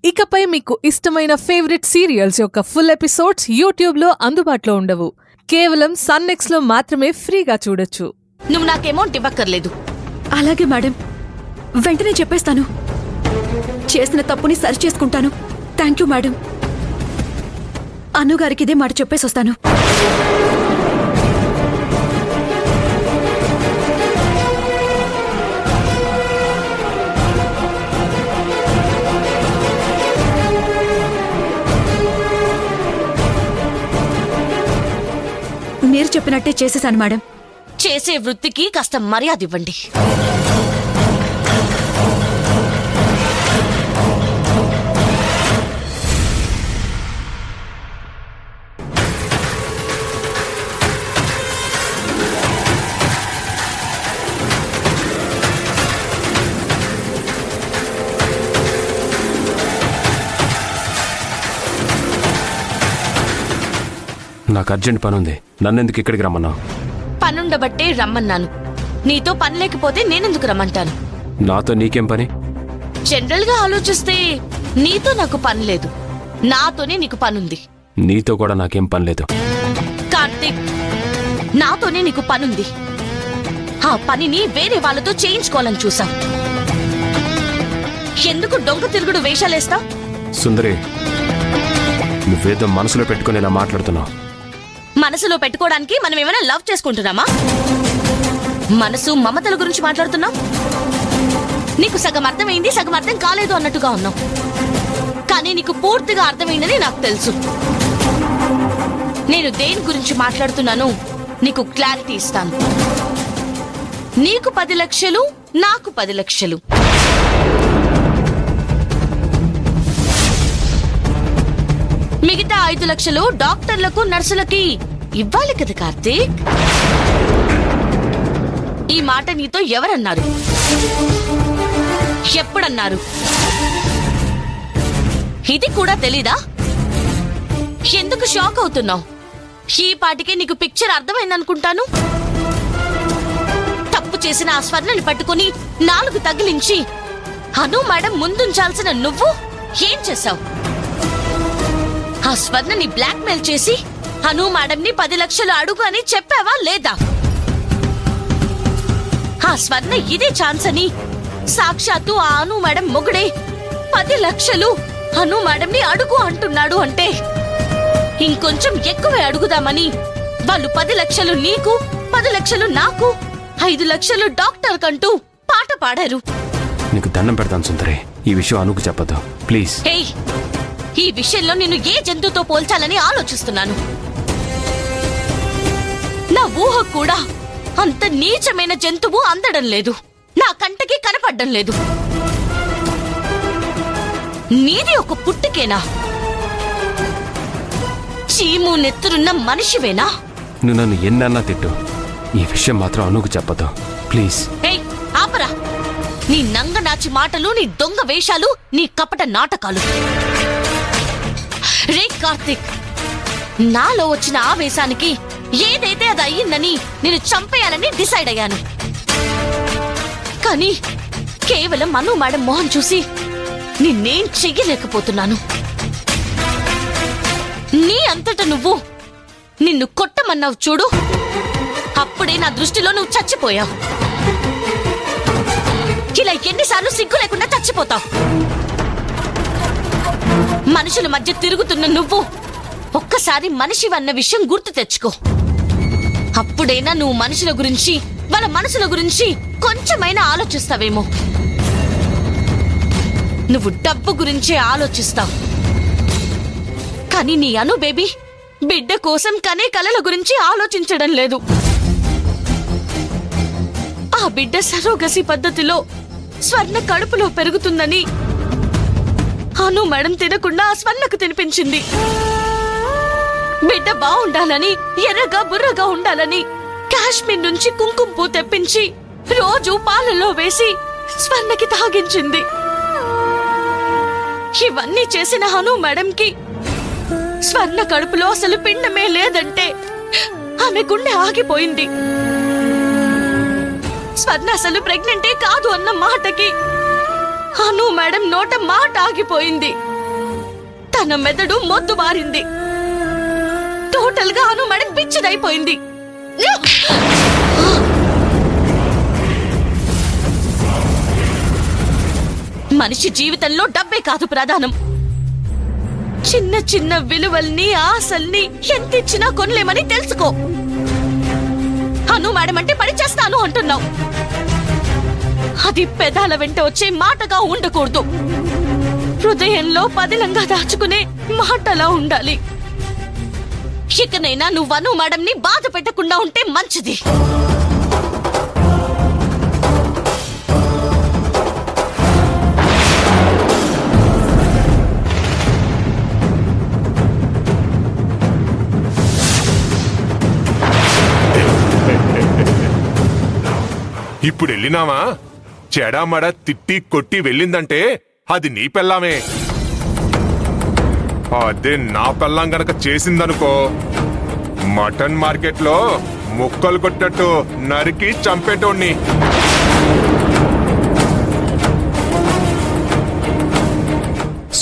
ఇకపై మీకు ఇష్టమైన ఫేవరెట్ సీరియల్స్ యొక్క ఫుల్ ఎపిసోడ్స్ యూట్యూబ్లో అందుబాటులో ఉండవు. కేవలం సన్నెక్స్లో మాత్రమే ఫ్రీగా చూడొచ్చు. నువ్వు నాకు అమౌంట్ ఇవ్వక్కర్లేదు. అలాగే మేడం, వెంటనే చెప్పేస్తాను. చేసిన తప్పుని సరి చేసుకుంటాను. Thank you madam. అన్నుగారికి ఇదే మాట చెప్పేసి వస్తాను. మీరు చెప్పినట్టే చేసేశాను మేడం. చేసే వృత్తికి కాస్త మర్యాద ఇవ్వండి. నాకు అర్జెంట్ పని ఉంది. నన్నెందుకు ఇక్కడికి రమ్మన్నావు? పనుండబట్టే రమ్మన్నాను. నీతో పని లేకపోతే నేనెందుకు రమ్మంటాను? నాతో నీకేం పని? జనరల్ గా ఆలోచిస్తే నీతో నాకు పని లేదు, నాతోనే నీకు పనుంది. నీతో కూడా నాకేం పని లేదు. కార్తీక్, నాతోనే నీకు పనుంది. ఆ పనిని వేరే వాళ్ళతో చేయించుకోవాలని చూసాం. ఎందుకు దొంగ తిరుగుడు వేషాలేస్తా? సుందరి, నువ్వేదో మనసులో పెట్టుకుని ఇలా మాట్లాడుతున్నావు. మనసులో పెట్టుకోవడానికి మనం ఏమైనా లవ్ చేసుకుంటున్నామా? మనసు మమతల గురించి మాట్లాడుతున్నాం. నీకు సగం అర్థమైంది, సగం అర్థం కాలేదు అన్నట్టుగా ఉన్నావు. కానీ నీకు పూర్తిగా అర్థమైందని నాకు తెలుసు. నేను దేని గురించి మాట్లాడుతున్నాను నీకు క్లారిటీ ఇస్తాను. నీకు 10 లక్షలు, నాకు 10 లక్షలు. మిగతా 5 లక్షలు డాక్టర్లకు, నర్సులకి ఇవ్వాలి కదా కార్తీక్. ఈ మాట నీతో ఎవరన్నారు? ఎప్పుడన్నారు? ఇది కూడా తెలీదా? ఎందుకు షాక్ అవుతున్నావు? ఈ పాటికే నీకు పిక్చర్ అర్థమైందనుకుంటాను. తప్పు చేసిన ఆ స్వర్ణని పట్టుకుని 4 తగిలించి అను మేడం ముందుంచాల్సిన నువ్వు ఏం చేశావు? ఆ స్వర్ణని బ్లాక్మెయిల్ చేసి అను మేడంని 10 లక్షలు అడుగు అని చెప్పావా లేదా? ఆ స్వర్ణ ఇదే ఛాన్స్ అని సాక్షాత్తు ఆ అను మేడం మొగుడే 10 లక్షలు అను మేడంని అడుగు అంటున్నాడు అంటే ఇంకొంచెం ఎక్కువే అడుగుదామని వాళ్ళు 10 లక్షలు నీకు, 10 లక్షలు నాకు, 5 లక్షలు డాక్టర్ కంటూ పాట పాడారు. నీకు దండం పెడతాను సుందరి, ఈ విషయం అనుకు చెప్పదు ప్లీజ్. ఈ విషయంలో నేను ఏ జంతువుతో పోల్చాలని ఆలోచిస్తున్నాను. నా ఊహ కూడా అంత నీచమైన జంతువు అందడం లేదు, నా కంటకి కనపడ్డం లేదు. నీది ఒక పుట్టుకేనా? చీము నెత్తురున్న మనిషివేనా? నువ్వు నన్ను ఎన్నన్నా తిట్టు, ఈ విషయం మాత్రం అనుకు చెప్పదు ప్లీజ్. ఆపరా నీ నంగనాచి మాటలు, నీ దొంగ వేషాలు, నీ కపట నాటకాలు. రే కార్తీక్, నాలో వచ్చిన ఆవేశానికి ఏదైతే అది అయ్యిందని నేను చంపేయాలని డిసైడ్ అయ్యాను. కానీ కేవలం అను మేడం మోహన్ చూసి నిన్నేం చెయ్యలేకపోతున్నాను. నీ అంతట నువ్వు నిన్ను కొట్టమన్నావు చూడు, అప్పుడే నా దృష్టిలో నువ్వు చచ్చిపోయావు. ఇలా ఎన్నిసార్లు సిగ్గు లేకుండా చచ్చిపోతావు? మనుషుల మధ్య తిరుగుతున్న నువ్వు ఒక్కసారి మనిషివన్న విషయం గుర్తు తెచ్చుకో. అప్పుడైనా నువ్వు మనుషుల గురించి, వాళ్ళ మనసుల గురించి కొంచెమైనా ఆలోచిస్తావేమో. నువ్వు డబ్బు గురించే ఆలోచిస్తావు, కానీ నీ అను బేబీ బిడ్డ కోసం కనే కలల గురించి ఆలోచించడం లేదు. ఆ బిడ్డ సరోగసి పద్ధతిలో స్వర్ణ కడుపులో పెరుగుతుందని అను మేడం తినకుండా ఆ స్వర్ణకు తినిపించింది. బిడ్డ బాగుండాలని, ఎర్రగా బుర్రగా ఉండాలని కాశ్మీర్ నుంచి కుంకుమ పువ్వు తెప్పించి రోజు పాలలో వేసి స్వర్ణకి తాగించింది. ఇవన్నీ చేసిన అను మేడంకి స్వర్ణ కడుపులో అసలు పిండమే లేదంటే ఆమె గుండె ఆగిపోయింది. స్వర్ణ అసలు ప్రెగ్నెంటే కాదు అన్న మాటకి అను మేడం నోట మాట ఆగిపోయింది. తన మెదడు మొద్దు బారింది. టోటల్ గా అను మేడం పిచ్చిదైపోయింది. మనిషి జీవితంలో డబ్బే కాదు ప్రధానం. చిన్న చిన్న విలువల్ని, ఆశల్ని ఎంతిచ్చినా కొనలేమని తెలుసుకో. అను మేడం అంటే పని చేస్తాను అంటున్నావు. అది పెదాల వెంట వచ్చే మాటగా ఉండకూడదు. హృదయంలో పదిలంగా దాచుకునే మాటలా ఉండాలి. ఇకనైనా నువ్వు అను మేడంని బాధ పెట్టకుండా ఉంటే మంచిది. ఇప్పుడు వెళ్ళినావా? చెడామడ తిట్టి కొట్టి వెళ్ళిందంటే అది నీ పెళ్ళామే. అదే నా పెళ్ళాం గనక చేసిందనుకో, మటన్ మార్కెట్లో ముక్కలు కొట్టట్టు నరికి చంపేటోణ్ణి.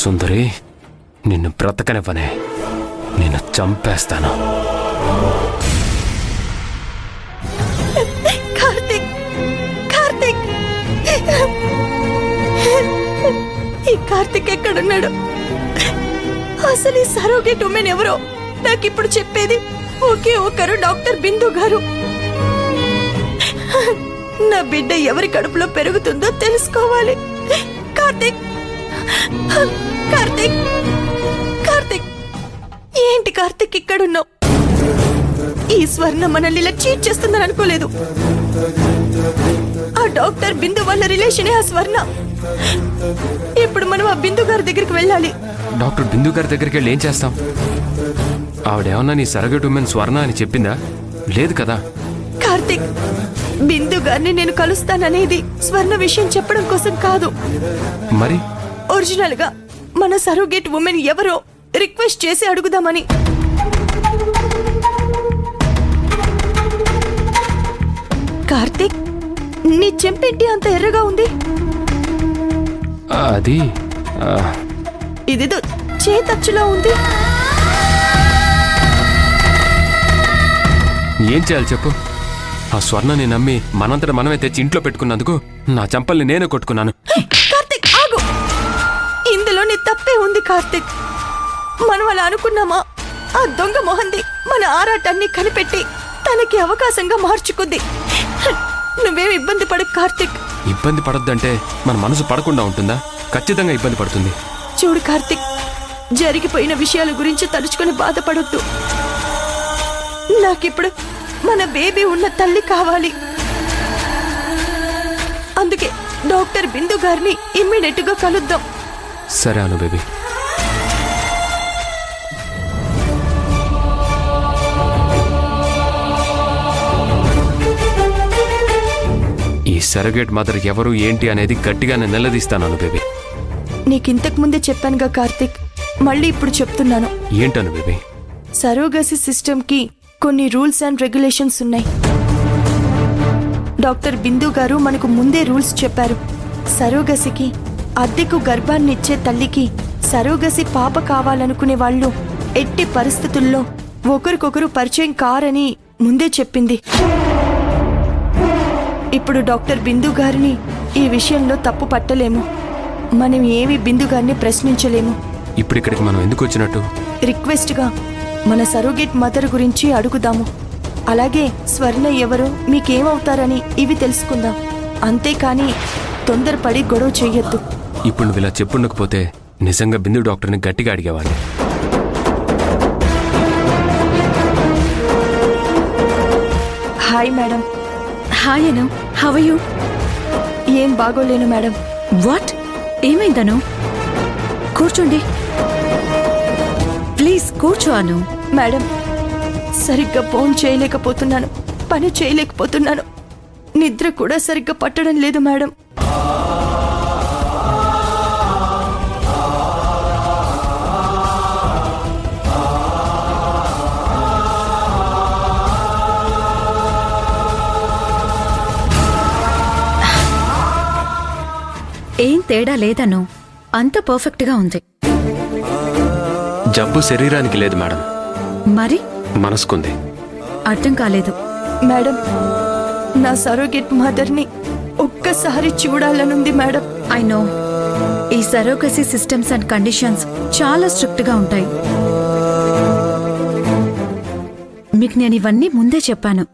సుందరి, నిన్ను బ్రతకనివ్వనే, నిన్ను చంపేస్తాను. కార్తిక్, కార్తిక్, ఈ కార్తిక్ ఎక్కడున్నాడు? అసలు ఈ సరోగేట్ ఉమెన్ ఎవరో నాకిప్పుడు చెప్పేది ఒకే ఒకరు, డాక్టర్ బిందు గారు. నా బిడ్డ ఎవరి కడుపులో పెరుగుతుందో తెలుసుకోవాలి. కార్తిక్, కార్తిక్, కార్తిక్, ఏంటి కార్తిక్ ఇక్కడున్నావు? ఈ స్వర్ణ మనల్ని ఇలా చీట్ చేస్తుందని అనుకోలేదు. ఆ డాక్టర్ బిందు వాళ్ళ రిలేషనే ఆ స్వర్ణ. ఇప్పుడు మనం ఆ బిందు గారి దగ్గరికి వెళ్ళాలి. డాక్టర్ బిందు గారి దగ్గరికి వెళ్ళి ఏం చేస్తాం? ఆవిడేమన్నా నీ సరగట్ ఉమెన్ స్వర్ణ అని చెప్పిందా? లేదు కదా. కార్తిక్, బిందు గారిని నేను కలుస్తాననేది స్వర్ణ విషయం చెప్పడం కోసం కాదు. మరి ఒరిజినల్ గా మన సరోగేట్ ఉమెన్ ఎవరో రిక్వెస్ట్ చేసి అడుగుదామని. కార్తిక్, నీ చెంపేంటి అంత ఎర్రగా ఉంది? అది ఇదేదో చేతచ్చులా ఉంది. ఏం చేయాలి చెప్పు? ఆ స్వర్ణని నమ్మి మనంతట మనమే తెచ్చి ఇంట్లో పెట్టుకున్నందుకు నా చంపల్ని నేనే కొట్టుకున్నాను. కార్తిక్, ఆగు. ఇందులో నీ తప్పే ఉంది కార్తిక్. మనం అలా అనుకున్నామా? ఆ దొంగ మొహంది మన ఆరాటాన్ని కనిపెట్టి తనకి అవకాశంగా మార్చుకుంది. నువ్వేం ఇబ్బంది పడకు కార్తిక్. ఇబ్బంది పడొద్దంటే మన మనసు పడకుండా ఉంటుందా? ఖచ్చితంగా ఇబ్బంది పడుతుంది. చూడు కార్తిక్, జరిగిపోయిన విషయాల గురించి తలుచుకొని బాధపడొద్దు. నాకిప్పుడు మన బేబీ ఉన్న తల్లి కావాలి. అందుకే డాక్టర్ బిందు గారిని ఇమ్మీడియట్ గా కలుద్దాం. సరే అను బేబీ. ఈ సరగేట్ మదర్ ఎవరు ఏంటి అనేది గట్టిగానే నిలదీస్తాను అను బేబీ. నీకింతకు ముందే చెప్పానుగా కార్తిక్, మళ్ళీ ఇప్పుడు చెప్తున్నాను. ఏంటను బేబీ? సరోగసి సిస్టమ్ కి కొన్ని రూల్స్ అండ్ రెగ్యులేషన్స్ ఉన్నాయి. డాక్టర్ బిందు గారు మనకు ముందే రూల్స్ చెప్పారు. సరోగసికి అద్దెకు గర్భాన్నిచ్చే తల్లికి సరోగసి పాప కావాలనుకునే వాళ్ళు ఎట్టి పరిస్థితుల్లో ఒకరికొకరు పరిచయం కారని ముందే చెప్పింది. ఇప్పుడు డాక్టర్ బిందు గారిని ఈ విషయంలో తప్పు పట్టలేము. మనం ఏమి బిందు గారిని ప్రశ్నించలేము. ఇప్పుడు ఇక్కడికి మనం ఎందుకు వచ్చినట్టు? రిక్వెస్ట్ గా మన సరోగేట్ మదర్ గురించి అడుగుదాము. అలాగే స్వర్ణ ఎవరో, మీకేమవుతారని ఇవి తెలుసుకుందాం. అంతేకాని తొందరపడి గొడవ చెయ్యొద్దు. ఇప్పుడు నువ్వు ఇలా చెప్పుండకపోతే నిజంగా బిందు డాక్టర్ని గట్టిగా అడిగేవాడిని. Hi madam. Hi Anu, how are you? ఏం బాగోలేను మేడం. వాట్? ఏమైందను? కూర్చోండి ప్లీజ్, కూర్చో అను. మేడం, సరిగ్గా ఫోన్ చేయలేకపోతున్నాను, పని చేయలేకపోతున్నాను, నిద్ర కూడా సరిగ్గా పట్టడం లేదు మేడం. ఏం తేడా లేదను, అంత పర్ఫెక్ట్గా ఉంది. జబ్బు శరీరానికి లేదు మేడం, మరి మనసుకుంది. అర్థం కాలేదు. మేడం, నా సరోగేట్ మదర్ని ఒక్కసారి చూడాలనుంది మేడం. ఐ నో, ఈ సరోగసీ సిస్టమ్స్ అండ్ కండిషన్స్ చాలా స్ట్రిక్ట్ గా ఉంటాయి. మీకు నేను ఇవన్నీ ముందే చెప్పాను.